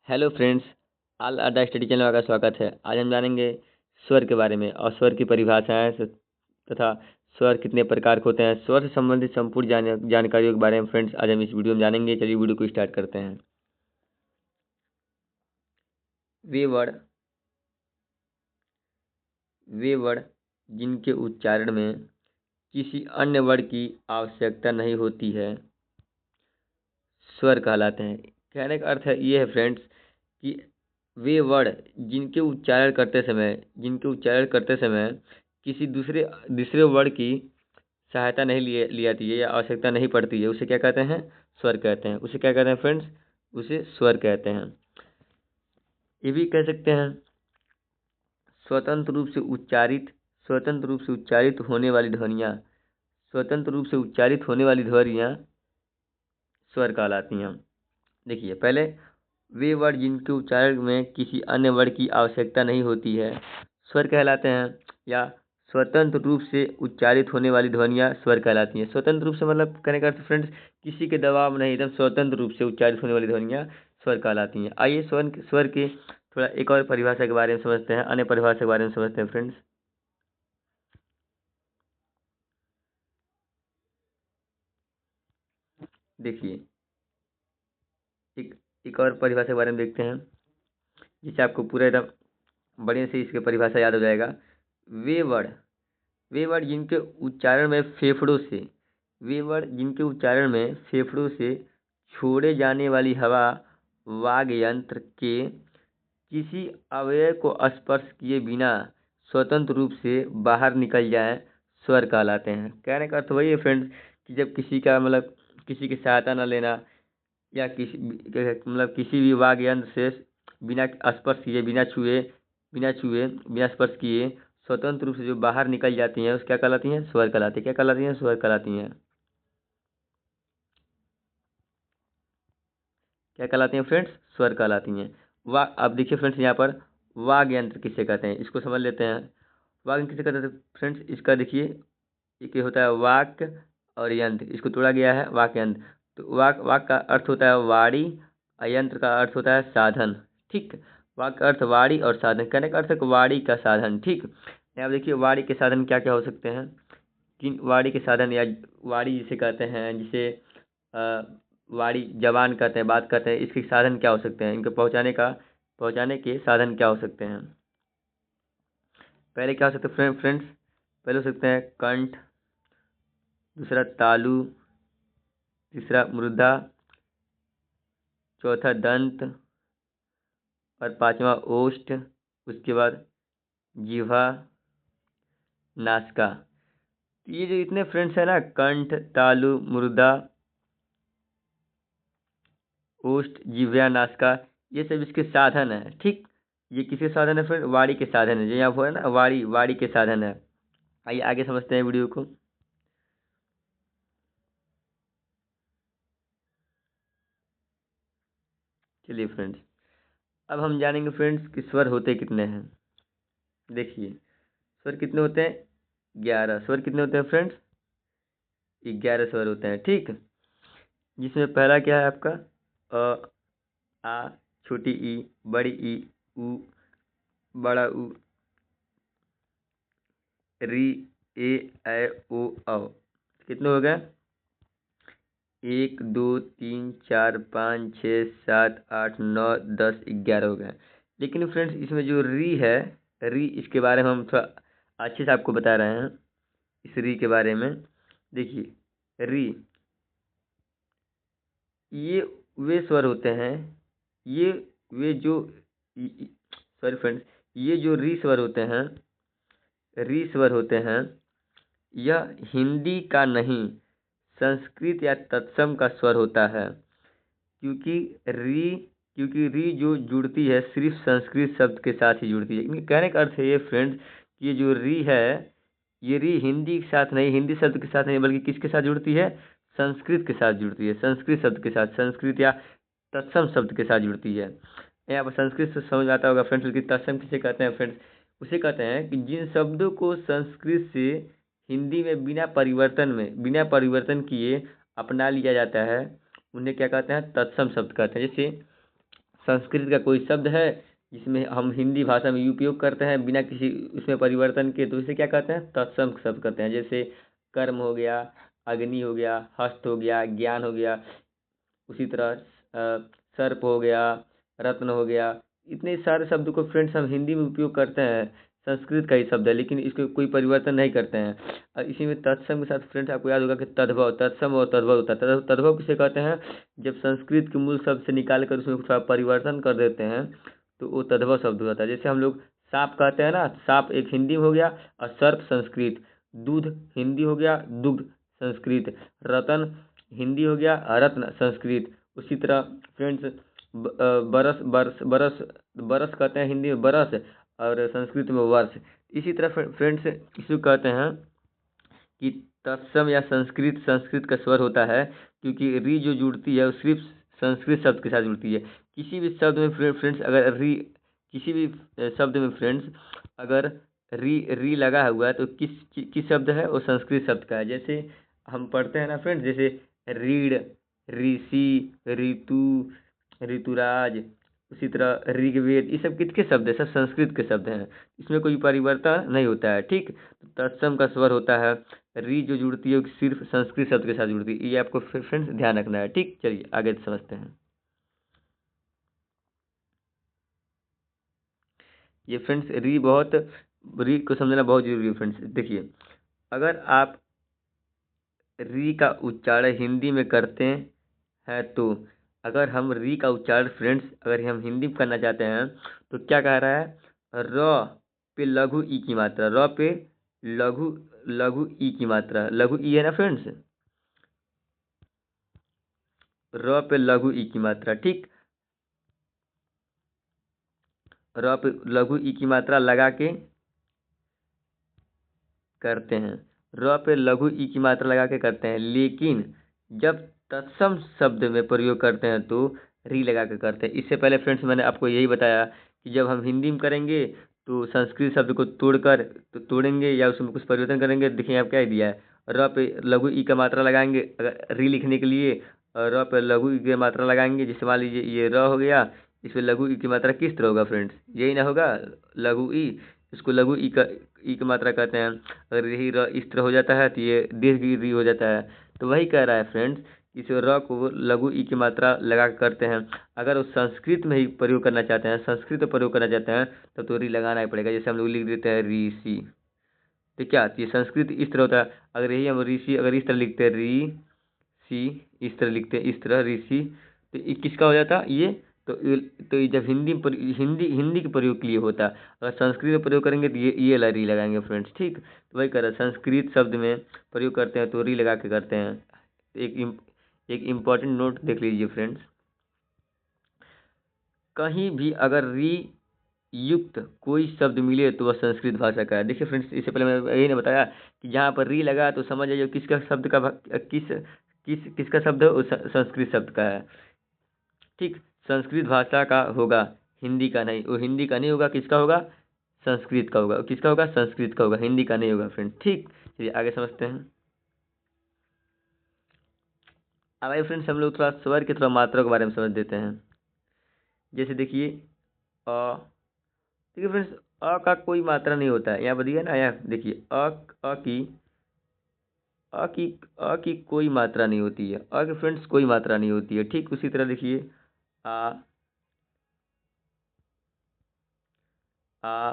Hello friends, all are the study channel में आपका स्वागत है। आज हम जानेंगे स्वर के बारे में और स्वर की परिभाषाएं तथा स्वर कितने प्रकार के होते हैं। स्वर से संबंधित संपूर्ण जानकारियों के बारे में फ्रेंड्स आज हम इस वीडियो में जानेंगे। चलिए वीडियो को स्टार्ट करते हैं। वे वर्ड जिनके उच्चारण में किसी अन्य वर्ड की आवश्यकता नहीं होती है स्वर कहलाते हैं। कहने का अर्थ है ये है फ्रेंड्स कि वे वर्ड जिनके उच्चारण करते समय किसी दूसरे दूसरे वर्ड की सहायता नहीं ली जाती है या आवश्यकता नहीं पड़ती है, उसे क्या कहते हैं? स्वर कहते हैं। उसे क्या कहते हैं फ्रेंड्स? उसे स्वर कहते हैं। ये भी कह सकते हैं स्वतंत्र रूप से उच्चारित होने वाली ध्वनियाँ स्वर कहलाती हैं। देखिए पहले, वे वर्ड जिनके उच्चारण में किसी अन्य वर्ड की आवश्यकता नहीं होती है स्वर कहलाते हैं, या स्वतंत्र रूप से उच्चारित होने वाली ध्वनियाँ स्वर कहलाती हैं। स्वतंत्र रूप से मतलब कहने का अर्थ फ्रेंड्स किसी के दबाव में नहीं, एकदम स्वतंत्र रूप से उच्चारित होने वाली ध्वनियाँ स्वर कहलाती हैं। आइए स्वर के थोड़ा एक और परिभाषा के बारे में समझते हैं, अन्य परिभाषा के बारे में समझते हैं फ्रेंड्स। देखिए एक और परिभाषा के बारे में देखते हैं, जिससे आपको पूरा एकदम बढ़िया से इसकी परिभाषा याद हो जाएगा। वे वर्ड जिनके उच्चारण में फेफड़ों से छोड़े जाने वाली हवा वाग यंत्र के किसी अवयव को स्पर्श किए बिना स्वतंत्र रूप से बाहर निकल जाए स्वर कहलाते हैं। कहने का अर्थ वही है फ्रेंड्स कि जब किसी का मतलब किसी की सहायता न लेना, या किसी भी वाग यंत्र से बिना स्पर्श किए, बिना स्पर्श किए स्वतंत्र रूप से जो बाहर निकल जाती हैं उस क्या कहलाती हैं? स्वर कहलाती है। क्या कहलाती हैं? स्वर कहलाती हैं। क्या कहलाती हैं फ्रेंड्स? स्वर कहलाती हैं। अब देखिए फ्रेंड्स, यहाँ पर वाग यंत्र किसे कहते हैं इसको समझ लेते हैं। वाग यंत्र किसे कहते हैं फ्रेंड्स? इसका देखिए एक होता है वाक और यंत्र, इसको तोड़ा गया है वाक यंत्र। तो वाक का अर्थ होता है वाणी और यंत्र का अर्थ होता है साधन। ठीक, वाक का अर्थ वाणी और साधन। कहने का अर्थ है वाणी का साधन। ठीक, यहाँ देखिए वाणी के साधन क्या क्या हो सकते हैं। किन वाणी के साधन, या वाणी जिसे कहते हैं, जिसे वाणी जबान कहते हैं, बात कहते हैं, इसके साधन क्या हो सकते हैं? इनको पहुँचाने के साधन क्या हो सकते हैं? पहले क्या हो सकते हैं फ्रेंड्स? पहले हो सकते हैं कंठ, दूसरा तालु, तीसरा मृदा, चौथा दंत और पांचवा ओष्ठ, उसके बाद जिह्वा, नासिका। ये जो इतने फ्रेंड्स है ना, कंठ, तालु, मृदा, ओष्ठ, जिह्वा, नासिका, ये सब इसके साधन है। ठीक, ये किसके साधन है फ्रेंड? वाणी के साधन है। जो यहाँ पर है ना वाणी के साधन है। आइए आगे समझते हैं वीडियो को। चलिए फ्रेंड्स, अब हम जानेंगे फ्रेंड्स कि स्वर होते कितने हैं। देखिए स्वर कितने होते हैं? 11 स्वर। कितने होते हैं फ्रेंड्स? 11 स्वर होते हैं। ठीक, जिसमें पहला क्या है आपका? अ, आ, छोटी ई, बड़ी ई, उ, बड़ा उ, री, ए, ऐ, ओ, औ। कितने हो गए? 1 2 3 4 5 6 7 8 9 10 11 हो गए। लेकिन फ्रेंड्स इसमें जो री है, इसके बारे में हम थोड़ा अच्छे से आपको बता रहे हैं। इस री के बारे में देखिए, री ये वे स्वर होते हैं, ये वे जो सॉरी फ्रेंड्स, ये जो री स्वर होते हैं यह हिंदी का नहीं संस्कृत या तत्सम का स्वर होता है। क्योंकि री जो जुड़ती है सिर्फ संस्कृत शब्द के साथ ही जुड़ती है। इनके कहने का अर्थ है ये फ्रेंड्स कि ये जो री है, ये री हिंदी के साथ नहीं, हिंदी शब्द के साथ नहीं, बल्कि किसके साथ जुड़ती है? संस्कृत के साथ जुड़ती है। संस्कृत शब्द के साथ, संस्कृत या तत्सम शब्द के साथ जुड़ती है। यहाँ पर संस्कृत से समझ आता होगा फ्रेंड्स, लेकिन तत्सम किसे कहते हैं फ्रेंड्स? उसे कहते हैं कि जिन शब्दों को संस्कृत से हिंदी में बिना परिवर्तन किए अपना लिया जाता है उन्हें क्या कहते हैं? तत्सम शब्द कहते हैं। जैसे संस्कृत का कोई शब्द है जिसमें हम हिंदी भाषा में उपयोग करते हैं बिना किसी उसमें परिवर्तन के, तो इसे क्या कहते हैं? तत्सम शब्द कहते हैं। जैसे कर्म हो गया, अग्नि हो गया, हस्त हो गया, ज्ञान हो गया, उसी तरह सर्प हो गया, रत्न हो गया। इतने सारे शब्द को फ्रेंड्स हम हिंदी में उपयोग करते हैं, संस्कृत का ही शब्द है, लेकिन इसको कोई परिवर्तन नहीं करते हैं। और इसी में तत्सम के साथ फ्रेंड्स आपको याद होगा कि तद्भव, तत्सम और तद्भव होता है। तद्भव किसे कहते हैं? जब संस्कृत के मूल शब्द से निकाल कर उसमें थोड़ा परिवर्तन कर देते हैं तो वो तद्भव शब्द हो जाता है। जैसे हम लोग साप कहते हैं ना, साप एक हिंदी में हो गया और सर्प संस्कृत। दूध हिंदी हो गया, दुग्ध संस्कृत। रतन हिंदी हो गया, रत्न संस्कृत। उसी तरह फ्रेंड्स बरस बरस बरस बरस कहते हैं हिंदी में बरस, और संस्कृत में वर्ष। इसी तरह फ्रेंड्स इसको कहते हैं कि तत्सम या संस्कृत, संस्कृत का स्वर होता है, क्योंकि री जो जुड़ती है वो सिर्फ संस्कृत शब्द के साथ जुड़ती है। किसी भी शब्द में फ्रेंड्स अगर री, किसी भी शब्द में फ्रेंड्स अगर री री लगा हुआ है तो किस शब्द है? वो संस्कृत शब्द का है। जैसे हम पढ़ते हैं ना फ्रेंड्स, जैसे रीढ़, ऋषि, ऋतु, ऋतुराज, उसी तरह ऋग्वेद, ये सब किसके शब्द है? सब संस्कृत के शब्द हैं, इसमें कोई परिवर्तन नहीं होता है। ठीक, तो तत्सम का स्वर होता है, री जो जुड़ती है वो सिर्फ संस्कृत शब्द के साथ जुड़ती है। ये आपको फ्रेंड्स ध्यान रखना है। ठीक, चलिए आगे समझते हैं। ये फ्रेंड्स री को समझना बहुत जरूरी है फ्रेंड्स। देखिए, अगर आप री का उच्चारण हिंदी में करते हैं तो, अगर हम री का उच्चारण फ्रेंड्स अगर हम हिंदी में करना चाहते हैं तो क्या कह रहा है? र पे लघु ई की मात्रा, र पे लघु लघु ई की मात्रा, लघु ई है ना फ्रेंड्स, र पे लघु ई की मात्रा। ठीक, र पे लघु ई की मात्रा लगा के करते हैं, र पे लघु ई की मात्रा लगा के करते हैं। लेकिन जब तत्सम शब्द में प्रयोग करते हैं तो री लगा के करते हैं। इससे पहले फ्रेंड्स मैंने आपको यही बताया कि जब हम हिंदी में करेंगे तो संस्कृत शब्द को तोड़कर तो तोड़ेंगे या उसमें कुछ परिवर्तन करेंगे। देखिए आप क्या दिया है, र पे लघु ई का मात्रा लगाएंगे अगर री लिखने के लिए, और र पे लघु ई की मात्रा लगाएंगे। जैसे मान लीजिए ये र हो गया, इसमें लघु ई की मात्रा किस तरह होगा फ्रेंड्स? यही ना होगा, लघु ई। इसको लघु ई की मात्रा कहते हैं। अगर यही र इस तरह हो जाता है तो ये दीर्घ री हो जाता है। तो वही कह रहा है फ्रेंड्स, इस र को लघु ई की मात्रा लगा कर करते हैं। अगर वो संस्कृत में ही प्रयोग करना चाहते हैं, संस्कृत में प्रयोग करना चाहते हैं, तब तो री लगाना ही पड़ेगा। जैसे हम लोग लिख देते हैं ऋषि, तो क्या ये संस्कृत इस तरह होता है। अगर यही हम ऋषि अगर इस तरह लिखते हैं री सी, इस तरह लिखते हैं इस तरह ऋषि, तो ये किसका हो जाता ये? तो ये जब हिंदी के प्रयोग के लिए होता है। अगर संस्कृत में प्रयोग करेंगे तो ये ला री लगाएंगे फ्रेंड्स। ठीक, तो वही कर रहा है, संस्कृत शब्द में प्रयोग करते हैं तो री लगा के करते हैं। एक इम्पॉर्टेंट नोट देख लीजिए फ्रेंड्स, कहीं भी अगर री युक्त कोई शब्द मिले तो वह संस्कृत भाषा का है। देखिए फ्रेंड्स, इससे पहले मैं यही ने बताया कि जहाँ पर री लगा तो समझ जाइए किसका शब्द का किसका शब्द है? वो संस्कृत शब्द का है। ठीक, संस्कृत भाषा का होगा, हिंदी का नहीं। वो हिंदी का नहीं होगा, किसका होगा? संस्कृत का होगा। किसका होगा? संस्कृत का होगा, हिंदी का नहीं होगा फ्रेंड। ठीक, चलिए आगे समझते हैं। अब आइए फ्रेंड्स हम लोग थोड़ा स्वर के थोड़ा मात्रा के बारे में समझ देते हैं। जैसे देखिए देखिए फ्रेंड्स, अ का कोई मात्रा नहीं होता है। यहाँ पर दिया ना, यहाँ देखिए अ की कोई मात्रा नहीं होती है। अ की फ्रेंड्स कोई मात्रा नहीं होती है। ठीक, उसी तरह देखिए आ आ,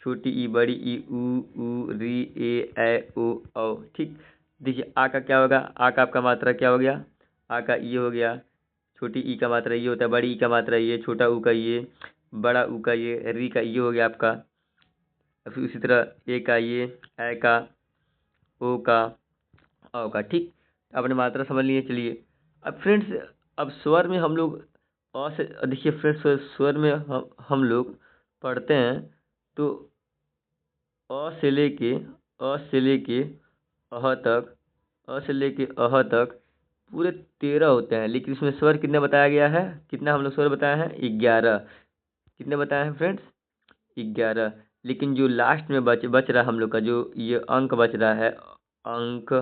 छोटी ई, बड़ी ई, ऊ री, ए ओ औ। ठीक, देखिए आ का क्या होगा? आ का आपका मात्रा क्या हो गया? आ का ये हो गया। छोटी ई का मात्रा ये होता है, बड़ी ई का मात्रा ये, छोटा ऊ का ये, बड़ा ऊ का ये, री का ये हो गया आपका। फिर उसी तरह ए का ये, ए का, ओ का, औ का। ठीक, आपने मात्रा समझ लिए। चलिए अब फ्रेंड्स, अब स्वर में हम लोग अ से देखिए फ्रेंड्स, स्वर में हम लोग पढ़ते हैं तो अ से लेके अह तक, अ से लेके अह तक पूरे 13 होते हैं। लेकिन इसमें स्वर कितने बताया गया है? कितना हम लोग स्वर बताए हैं? 11। कितने बताए हैं फ्रेंड्स? 11। लेकिन जो लास्ट में बच रहा हम लोग का जो ये अंक बच रहा है, अंक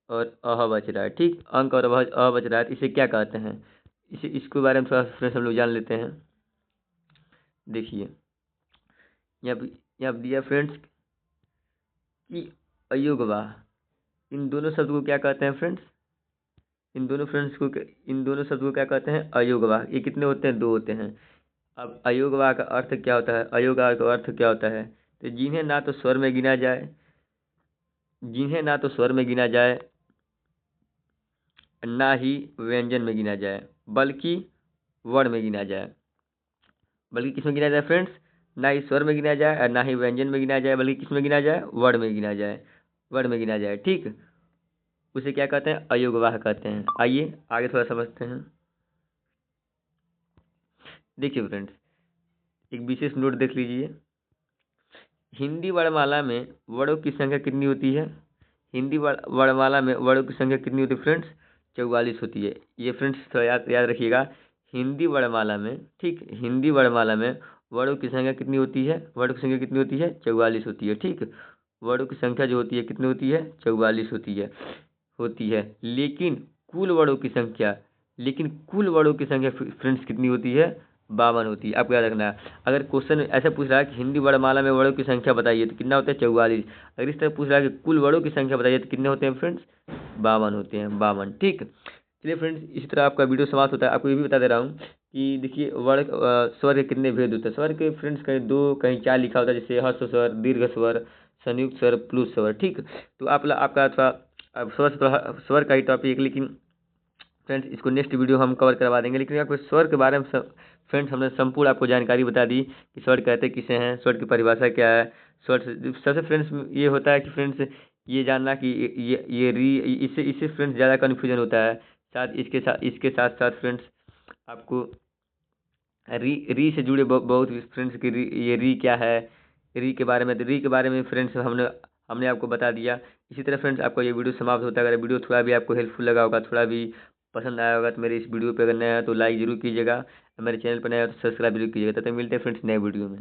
और अह बच रहा है, ठीक, अंक और अ बच रहा है, तो इसे क्या कहते हैं, इसे इसके बारे में थोड़ा फ्रेंड्स हम लोग जान लेते हैं। देखिए यहाँ पे दिया फ्रेंड्स कि अयोगवाह, इन दोनों शब्द को क्या कहते हैं फ्रेंड्स, इन दोनों शब्द को क्या कहते हैं, अयोगवाह। ये कितने होते हैं, दो होते हैं। अब अयोगवाह का अर्थ क्या होता है, अयोगवाह का अर्थ क्या होता है, तो जिन्हें ना तो स्वर में गिना जाए, जिन्हें ना तो स्वर में गिना जाए, ना ही व्यंजन में गिना जाए, बल्कि वर्ण में गिना जाए। बल्कि किस में गिना जाए फ्रेंड्स, ना ही स्वर में गिना जाए और ना ही व्यंजन में गिना जाए, बल्कि किस में गिना जाए, वर्ण में गिना जाए, वर्ण में गिना जाए, ठीक। उसे क्या कहते हैं, अयोगवाह कहते हैं। आइए आगे थोड़ा समझते हैं। देखिए फ्रेंड्स, एक विशेष नोट देख लीजिए। हिंदी वर्णमाला में वर्णों की संख्या कितनी होती है, हिंदी वर्णमाला में वर्णों की संख्या कितनी होती है फ्रेंड्स, 44 होती है। ये फ्रेंड्स थोड़ा याद याद रखिएगा, हिंदी वर्णमाला में, ठीक, हिंदी वर्णमाला में वर्णों की संख्या कितनी होती है, वर्णों की संख्या कितनी होती है, 44 होती है, ठीक। वर्णों की संख्या जो होती है कितनी होती है, 44 होती है। लेकिन कुल वर्णों की संख्या, कुल वर्णों की संख्या फ्रेंड्स कितनी होती है, 52 होती है। आपको याद रखना है, अगर क्वेश्चन ऐसा पूछ रहा है कि हिंदी वर्णमाला में वर्णों की संख्या बताइए, तो कितना होता है, 44। अगर इस तरह पूछ रहा है कि कुल वर्णों की संख्या बताइए, तो कितने होते हैं फ्रेंड्स, 52 होते हैं, 52, ठीक। चलिए फ्रेंड्स, इसी तरह आपका वीडियो समाप्त होता है। आपको ये भी बता दे रहा हूँ कि देखिए स्वर के कितने भेद होते हैं। स्वर के फ्रेंड्स कहीं 2 कहीं 4 लिखा होता है, जैसे हर्ष स्वर, दीर्घ स्वर, संयुक्त स्वर, प्लुत स्वर, ठीक। तो आपका थोड़ा अब स्वर का ही टॉपिक, लेकिन फ्रेंड्स इसको नेक्स्ट वीडियो हम कवर करवा देंगे। लेकिन आपको स्वर के बारे में फ्रेंड्स हमने संपूर्ण आपको जानकारी बता दी कि स्वर कहते किसे हैं, स्वर की परिभाषा क्या है। स्वर सबसे फ्रेंड्स ये होता है कि फ्रेंड्स ये जानना कि ये री, इससे इससे फ्रेंड्स ज़्यादा कन्फ्यूजन होता है। इसके साथ साथ फ्रेंड्स आपको री से जुड़े बहुत फ्रेंड्स की ये री क्या है, री के बारे में, तो री के बारे में फ्रेंड्स हमने आपको बता दिया। इसी तरह फ्रेंड्स आपका ये वीडियो समाप्त होता है। अगर वीडियो थोड़ा भी आपको हेल्पफुल लगा होगा, थोड़ा भी पसंद आया होगा, तो मेरे इस वीडियो पे अगर नया है तो लाइक जरूर कीजिएगा, मेरे चैनल पर नया है तो सब्सक्राइब जरूर कीजिएगा। तब तक मिलते हैं फ्रेंड्स नए वीडियो में।